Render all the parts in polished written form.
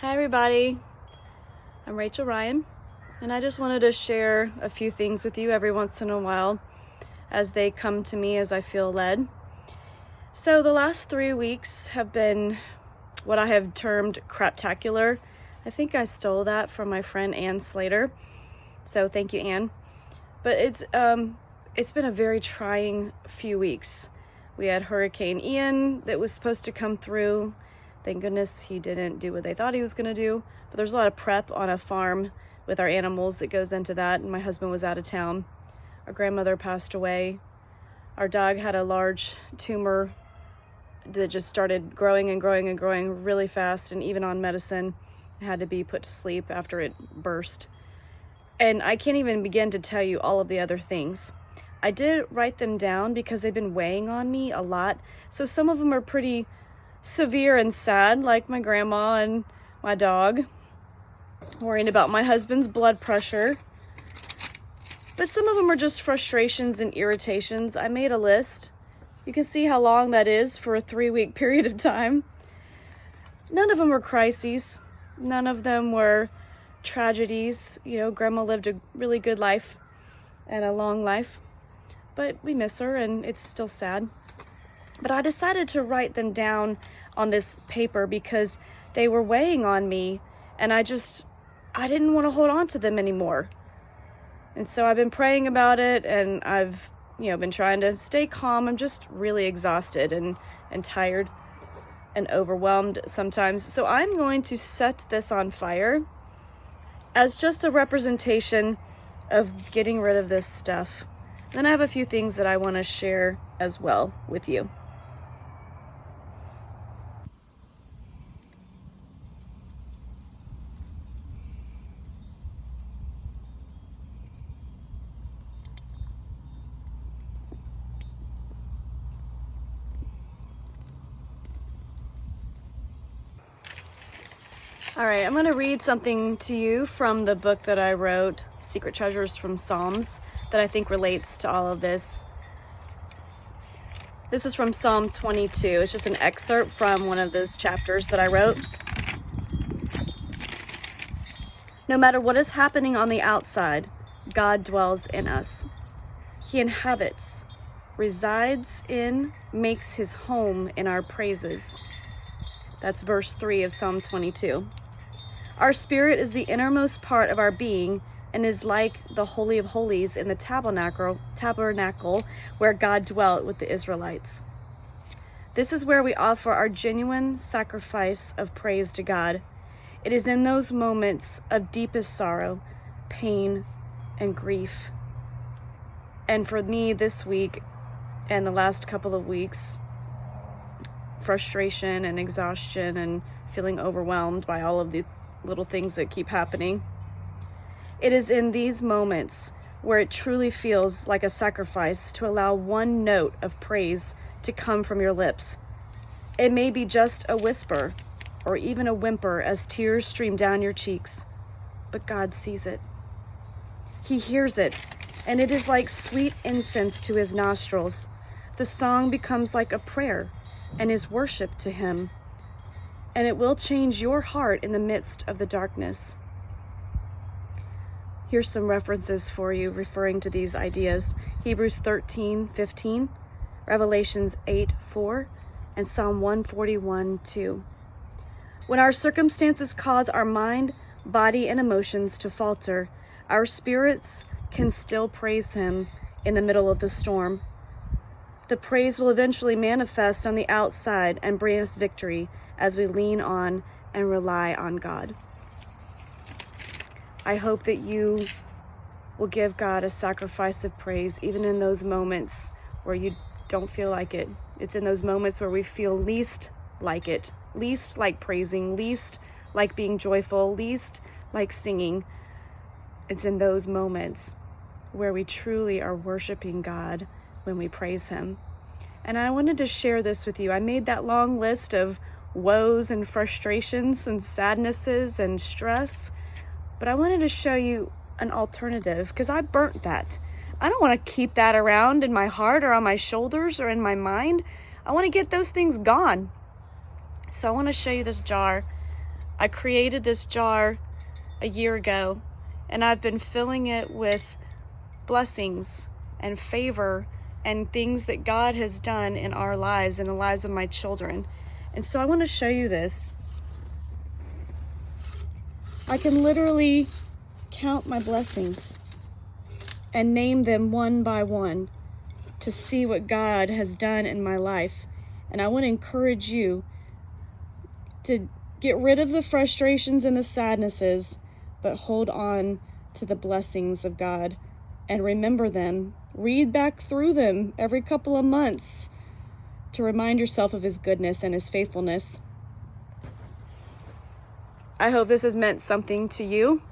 Hi everybody, I'm Rachel Ryan, and I just wanted to share a few things with you every once in a while as they come to me as I feel led. So the last 3 weeks have been what I have termed craptacular. I think I stole that from my friend Ann Slater, so thank you, Ann. But it's been a very trying few weeks. We had Hurricane Ian that was supposed to come through. Thank goodness he didn't do what they thought he was going to do. But there's a lot of prep on a farm with our animals that goes into that. And my husband was out of town. Our grandmother passed away. Our dog had a large tumor that just started growing and growing and growing really fast. And even on medicine, it had to be put to sleep after it burst. And I can't even begin to tell you all of the other things. I did write them down because they've been weighing on me a lot. So some of them are pretty severe and sad, like my grandma and my dog, worrying about my husband's blood pressure. But some of them are just frustrations and irritations. I made a list. You can see how long that is for a 3-week period of time. None of them were crises. None of them were tragedies. You know, grandma lived a really good life and a long life, but we miss her and it's still sad. But I decided to write them down on this paper because they were weighing on me and I didn't want to hold on to them anymore. And so I've been praying about it and I've, been trying to stay calm. I'm just really exhausted and tired and overwhelmed sometimes. So I'm going to set this on fire as just a representation of getting rid of this stuff. Then I have a few things that I want to share as well with you. All right, I'm going to read something to you from the book that I wrote, Secret Treasures from Psalms, that I think relates to all of this. This is from Psalm 22. It's just an excerpt from one of those chapters that I wrote. No matter what is happening on the outside, God dwells in us. He inhabits, resides in, makes his home in our praises. That's verse 3 of Psalm 22. Our spirit is the innermost part of our being and is like the Holy of Holies in the tabernacle where God dwelt with the Israelites. This is where we offer our genuine sacrifice of praise to God. It is in those moments of deepest sorrow, pain, and grief. And for me this week and the last couple of weeks, frustration and exhaustion and feeling overwhelmed by all of the little things that keep happening. It is in these moments where it truly feels like a sacrifice to allow one note of praise to come from your lips. It may be just a whisper or even a whimper as tears stream down your cheeks, but God sees it. He hears it, and it is like sweet incense to his nostrils. The song becomes like a prayer and is worship to him, and it will change your heart in the midst of the darkness. Here's some references for you referring to these ideas. Hebrews 13:15, Revelations 8:4, and Psalm 141:2. When our circumstances cause our mind, body, and emotions to falter, our spirits can still praise him in the middle of the storm. The praise will eventually manifest on the outside and bring us victory as we lean on and rely on God. I hope that you will give God a sacrifice of praise, even in those moments where you don't feel like it. It's in those moments where we feel least like it, least like praising, least like being joyful, least like singing. It's in those moments where we truly are worshiping God when we praise him. And I wanted to share this with you. I made that long list of woes and frustrations and sadnesses and stress, but I wanted to show you an alternative because I burnt that. I don't want to keep that around in my heart or on my shoulders or in my mind. I want to get those things gone. So I want to show you this jar I created this jar a year ago, and I've been filling it with blessings and favor and things that God has done in our lives and the lives of my children. And so I want to show you this. I can literally count my blessings and name them one by one to see what God has done in my life. And I want to encourage you to get rid of the frustrations and the sadnesses, but hold on to the blessings of God and remember them. Read back through them every couple of months to remind yourself of His goodness and His faithfulness. I hope this has meant something to you.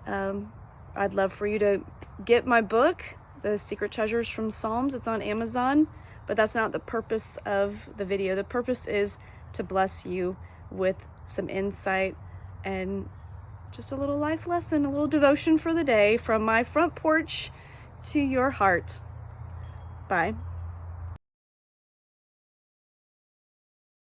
I'd love for you to get my book, The Secret Treasures from Psalms. It's on Amazon, but that's not the purpose of the video. The purpose is to bless you with some insight and just a little life lesson, a little devotion for the day from my front porch to your heart. Bye.